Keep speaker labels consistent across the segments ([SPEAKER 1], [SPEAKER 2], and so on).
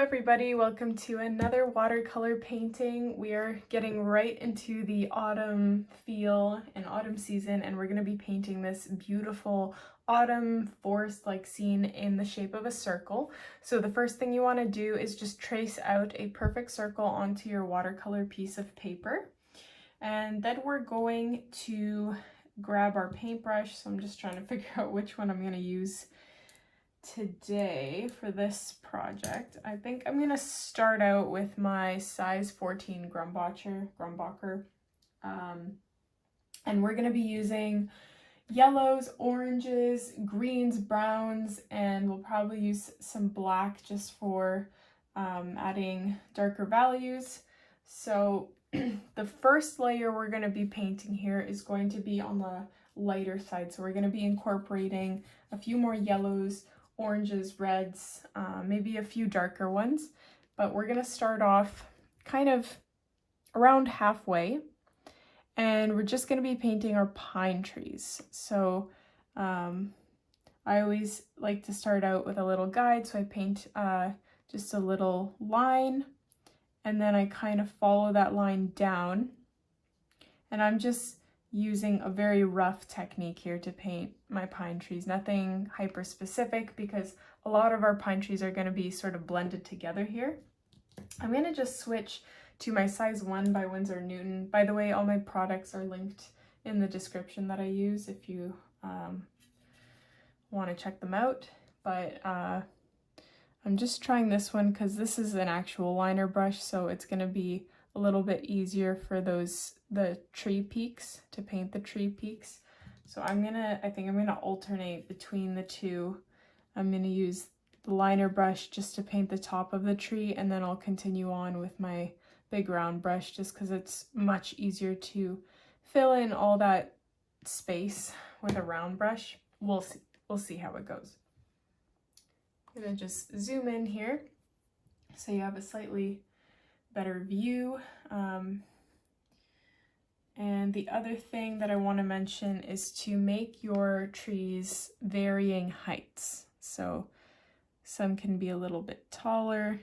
[SPEAKER 1] everybody, welcome to another watercolor painting. We are getting right into the autumn feel and autumn season, and we're going to be painting this beautiful autumn forest-like scene in the shape of a circle. So the first thing you want to do is just trace out a perfect circle onto your watercolor piece of paper. And then we're going to grab our paintbrush. So I'm just trying to figure out which one I'm going to use today for this project. I think I'm gonna start out with my size 14 Grumbacher, and we're gonna be using yellows, oranges, greens, browns, and we'll probably use some black just for adding darker values. So the first layer we're going to be painting here is going to be on the lighter side. So we're going to be incorporating a few more yellows, oranges, reds, maybe a few darker ones, but we're going to start off kind of around halfway, and we're just going to be painting our pine trees. So I always like to start out with a little guide, so I paint just a little line, and then I kind of follow that line down, and I'm just using a very rough technique here to paint my pine trees. Nothing hyper specific because a lot of our pine trees are going to be sort of blended together here. I'm going to just switch to my size 1 by Winsor Newton. By the way, all my products are linked in the description that I use if you want to check them out. But I'm just trying this one because this is an actual liner brush, so it's going to be a little bit easier for the tree peaks, to paint the tree peaks. So I think I'm gonna alternate between the two. I'm gonna use the liner brush just to paint the top of the tree, and then I'll continue on with my big round brush just because it's much easier to fill in all that space with a round brush. We'll see how it goes. I'm gonna just zoom in here so you have a slightly better view. And the other thing that I want to mention is to make your trees varying heights. So some can be a little bit taller,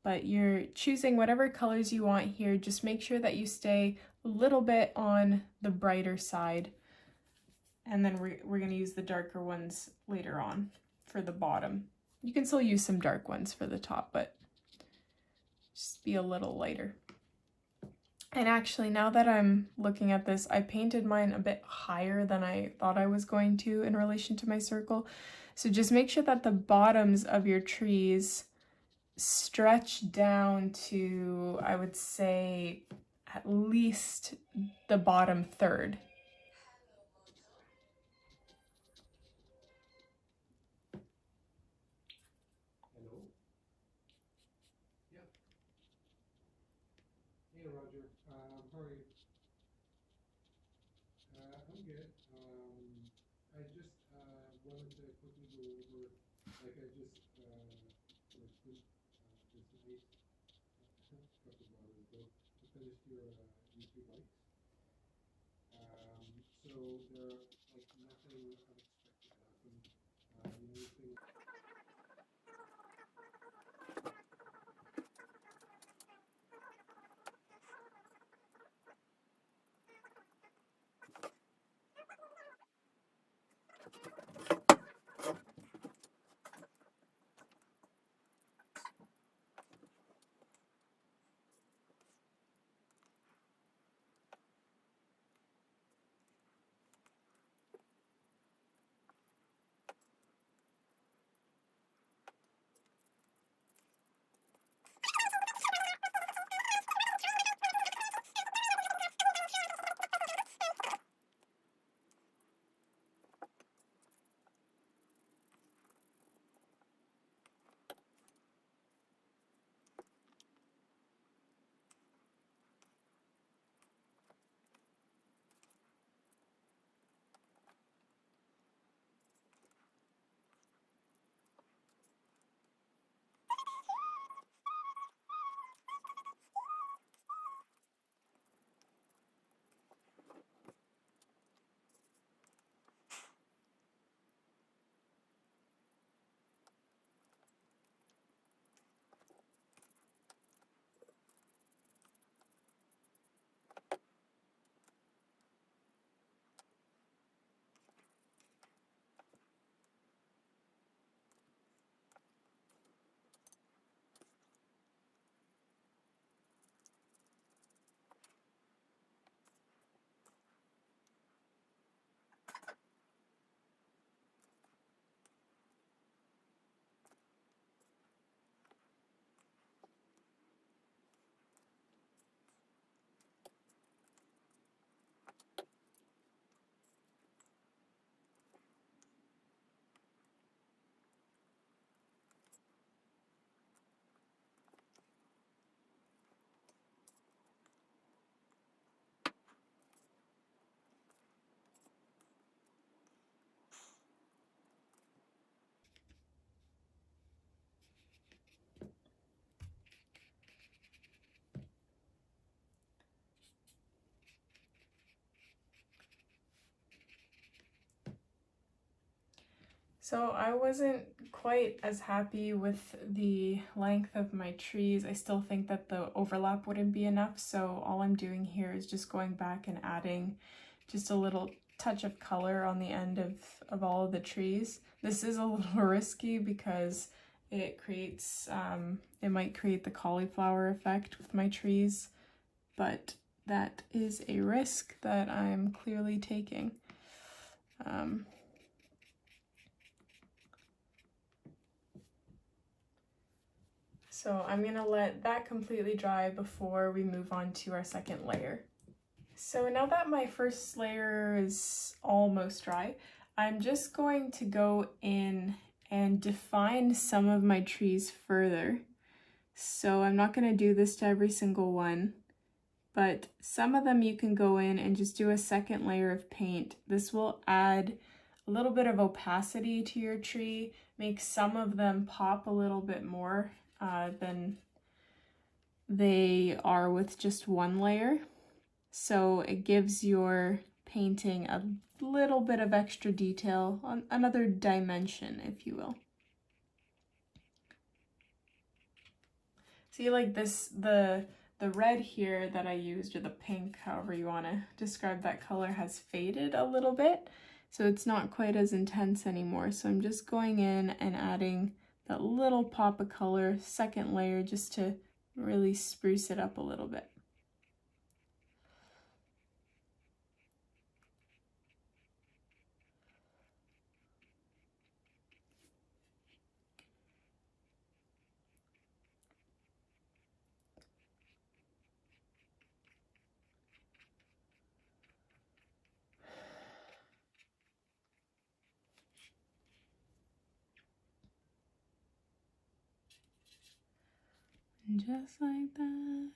[SPEAKER 1] but you're choosing whatever colors you want here. Just make sure that you stay a little bit on the brighter side, and then we're going to use the darker ones later on for the bottom. You can still use some dark ones for the top, but just be a little lighter. And actually, now that I'm looking at this, I painted mine a bit higher than I thought I was going to in relation to my circle. So just make sure that the bottoms of your trees stretch down to, I would say, at least the bottom third.
[SPEAKER 2] Hey Roger, how are you? I'm good. I just wanted to quickly go over, like I just like this night, a couple of hours ago, I finished your YouTube bikes. So there, like nothing unexpected happened. The only thing.
[SPEAKER 1] So I wasn't quite as happy with the length of my trees. I still think that the overlap wouldn't be enough, so all I'm doing here is just going back and adding just a little touch of color on the end of all of the trees. This is a little risky because it creates, it might create the cauliflower effect with my trees, but that is a risk that I'm clearly taking. So I'm gonna let that completely dry before we move on to our second layer. So now that my first layer is almost dry, I'm just going to go in and define some of my trees further. So I'm not gonna do this to every single one, but some of them you can go in and just do a second layer of paint. This will add a little bit of opacity to your tree, make some of them pop a little bit more than they are with just one layer. So it gives your painting a little bit of extra detail, on another dimension, if you will. See, like this, the red here that I used, or the pink, however you want to describe that color, has faded a little bit. So it's not quite as intense anymore. So I'm just going in and adding that little pop of color, second layer, just to really spruce it up a little bit. And just like that.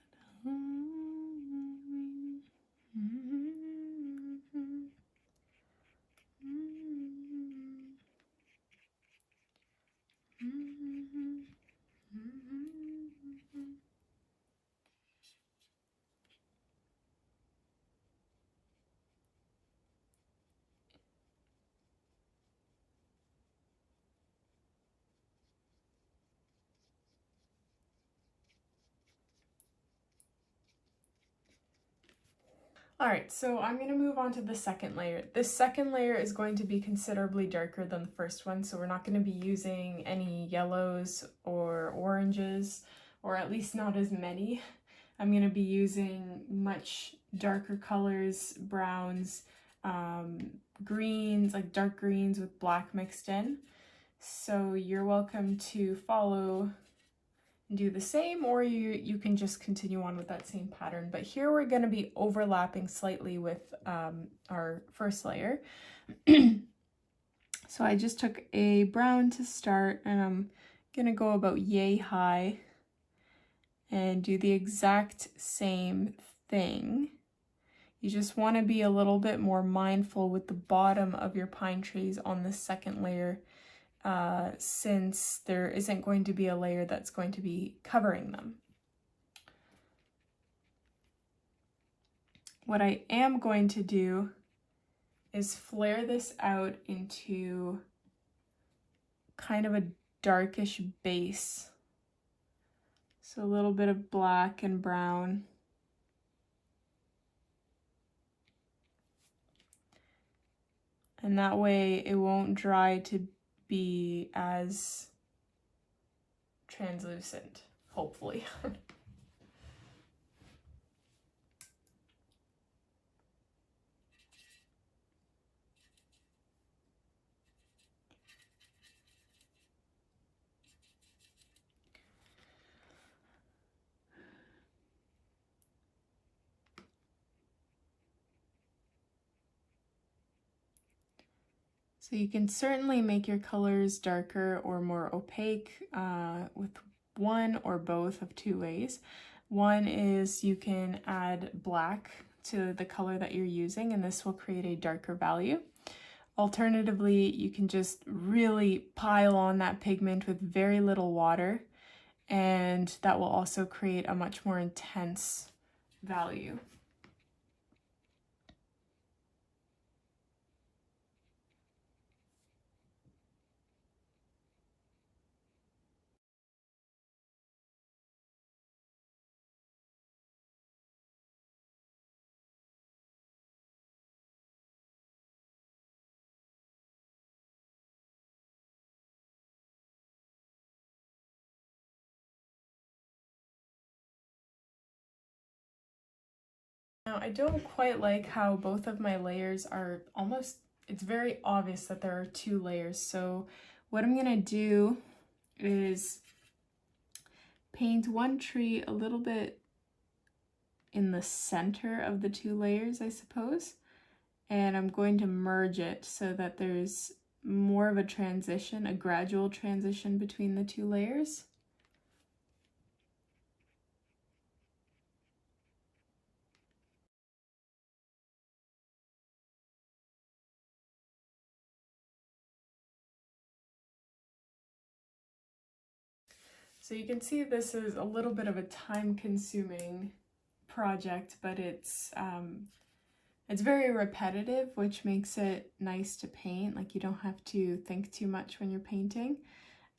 [SPEAKER 1] All right, so I'm going to move on to the second layer. This second layer is going to be considerably darker than the first one, so we're not going to be using any yellows or oranges, or at least not as many. I'm going to be using much darker colors, browns, greens, like dark greens with black mixed in. So you're welcome to follow and do the same, or you can just continue on with that same pattern. But here we're going to be overlapping slightly with our first layer. So I just took a brown to start, and I'm going to go about yay high and do the exact same thing. You just want to be a little bit more mindful with the bottom of your pine trees on the second layer, since there isn't going to be a layer that's going to be covering them. What I am going to do is flare this out into kind of a darkish base. So a little bit of black and brown. And that way it won't dry to be as translucent, hopefully. So you can certainly make your colors darker or more opaque with one or both of two ways. One is you can add black to the color that you're using, and this will create a darker value. Alternatively, you can just really pile on that pigment with very little water, and that will also create a much more intense value. Now, I don't quite like how both of my layers are almost, it's very obvious that there are two layers. So what I'm gonna do is paint one tree a little bit in the center of the two layers, I suppose. And I'm going to merge it so that there's more of a transition, a gradual transition between the two layers. So you can see this is a little bit of a time-consuming project, but it's very repetitive, which makes it nice to paint. Like, you don't have to think too much when you're painting.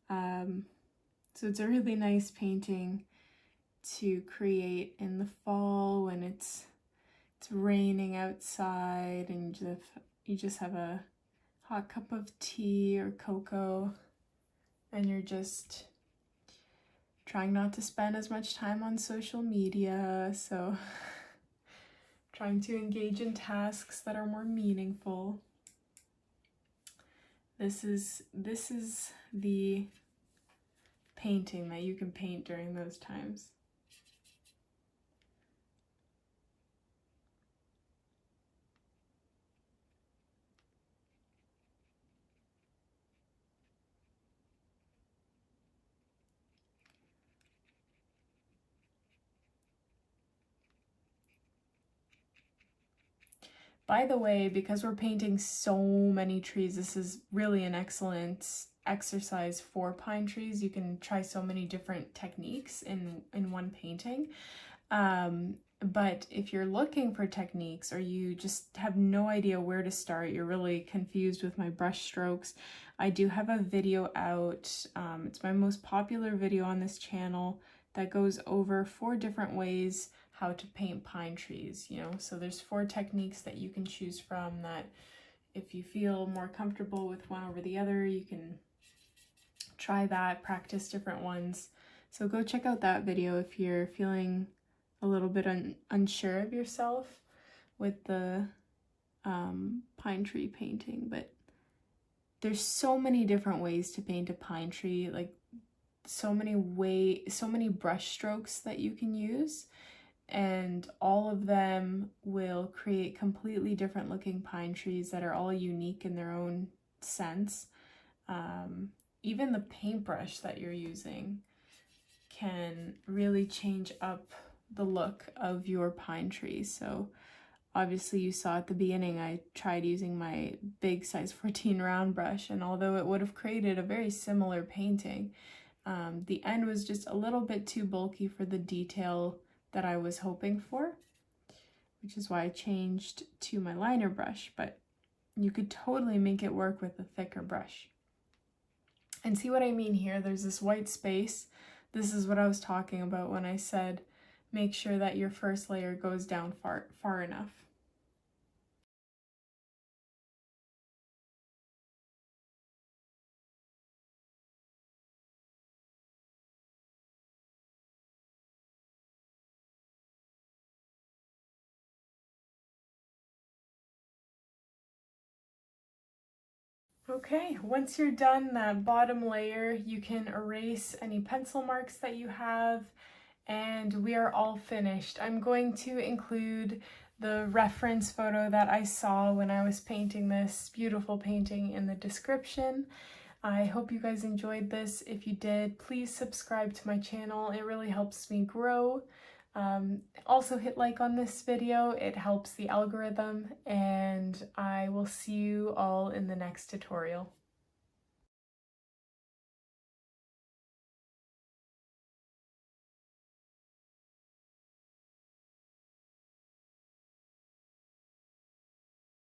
[SPEAKER 1] So it's a really nice painting to create in the fall when it's raining outside and you just have a hot cup of tea or cocoa and you're just trying not to spend as much time on social media, so trying to engage in tasks that are more meaningful. This is the painting that you can paint during those times. By the way, because we're painting so many trees, this is really an excellent exercise for pine trees. You can try so many different techniques in one painting. But if you're looking for techniques or you just have no idea where to start, you're really confused with my brush strokes, I do have a video out. It's my most popular video on this channel that goes over 4 different ways how to paint pine trees, you know. So there's 4 techniques that you can choose from that if you feel more comfortable with one over the other, you can try that, practice different ones. So go check out that video if you're feeling a little bit unsure of yourself with the pine tree painting. But there's so many different ways to paint a pine tree, like so many brush strokes that you can use, and all of them will create completely different looking pine trees that are all unique in their own sense. Even the paintbrush that you're using can really change up the look of your pine tree. So obviously you saw at the beginning I tried using my big size 14 round brush, and although it would have created a very similar painting, the end was just a little bit too bulky for the detail that I was hoping for, which is why I changed to my liner brush. But you could totally make it work with a thicker brush. And see what I mean here? There's this white space. This is what I was talking about when I said make sure that your first layer goes down far enough. Okay, once you're done that bottom layer, you can erase any pencil marks that you have, and we are all finished. I'm going to include the reference photo that I saw when I was painting this beautiful painting in the description. I hope you guys enjoyed this. If you did, please subscribe to my channel. It really helps me grow. Also hit like on this video. It helps the algorithm, and I will see you all in the next tutorial.